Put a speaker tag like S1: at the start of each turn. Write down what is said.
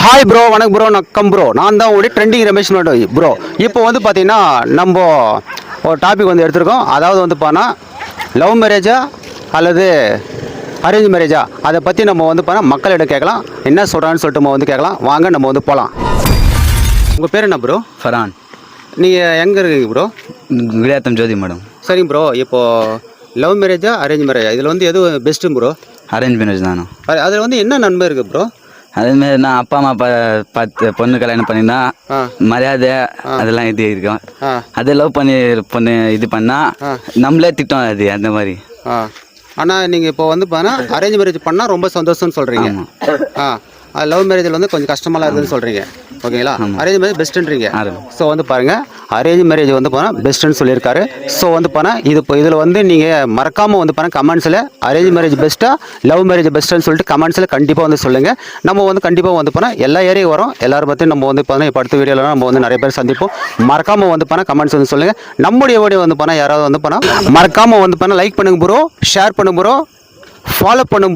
S1: Hi bro, வணக்கம் bro, நக்கம் bro. நான் தான் உங்களுடைய ட்ரெண்டிங் ரமேஷ் ப்ரோ. இப்போ வந்து பார்த்தீங்கன்னா நம்ம ஒரு டாபிக் வந்து எடுத்திருக்கோம். அதாவது வந்து பார்த்தா லவ் மேரேஜா அல்லது அரேஞ்ச் மேரேஜா, அதை பற்றி நம்ம வந்து பார்த்தா மக்களிடம் கேட்கலாம். என்ன சொல்கிறான்னு சொல்லிட்டு நம்ம வந்து கேட்கலாம். வாங்க நம்ம வந்து போகலாம். உங்கள் பேர் என்ன ப்ரோ?
S2: ஃபரான்.
S1: நீங்கள் எங்கே இருக்கீங்க ப்ரோ?
S2: விளையாத்தம் ஜோதி மேடம்.
S1: சரிங்க ப்ரோ. இப்போது லவ் மேரேஜா அரேஞ்ச் மேரேஜா, இதில் வந்து எது பெஸ்ட்டு ப்ரோ?
S2: அரேஞ்ச் மேரேஜ் தானே.
S1: அதில் வந்து என்ன நன்மை இருக்குது ப்ரோ?
S2: அதேமாரி நான் அப்பா அம்மா பார்த்து பொண்ணு கல்யாணம் பண்ணினா மரியாதை அதெல்லாம் இது இருக்கும். அதை லவ் பண்ணி பொண்ணு இது பண்ணால் நம்மளே திட்டம் அது அந்த மாதிரி.
S1: ஆனால் நீங்கள் இப்போ வந்து பார்த்தா அரேஞ்ச் மேரேஜ் பண்ணால் ரொம்ப சந்தோஷம்னு சொல்கிறீங்க. லவ் மேரேஜில் வந்து கொஞ்சம் கஷ்டமெல்லாம் இருக்குதுன்னு சொல்கிறீங்க. ஓகேங்களா? Arrange marriage பெஸ்ட்டுன்றீங்க. ஸோ வந்து பாருங்கள், அரேஞ்ச் மேரேஜ் வந்து போனால் பெஸ்ட்டுன்னு சொல்லியிருக்காரு. ஸோ வந்து போனால் இதில் வந்து நீங்கள் மறக்காமல் வந்து போனால் கமெண்ட்ஸில் அரேஞ்ச் மேரேஜ் பெஸ்ட்டாக லவ் மேரேஜ் பெஸ்ட்டுன்னு சொல்லிட்டு கமெண்ட்ஸில் கண்டிப்பாக வந்து சொல்லுங்கள். நம்ம வந்து கண்டிப்பாக வந்து போனால் எல்லா ஏரியா வரும். எல்லாரும் பற்றி நம்ம வந்து பார்த்தா இப்போ அடுத்த வீடியோவில் நம்ம வந்து நிறைய பேர் சந்திப்போம். மறக்காமல் வந்து போனால் கமெண்ட்ஸ் வந்து சொல்லுங்கள். நம்முடைய வீடியோ வந்து போனால் யாராவது வந்து போனால் மறக்காமல் வந்து போனால் லைக் பண்ணுங்க ப்ரோ, ஷேர் பண்ணுங்க ப்ரோ, ஃபாலோ பண்ணுங்க ப்ரோ.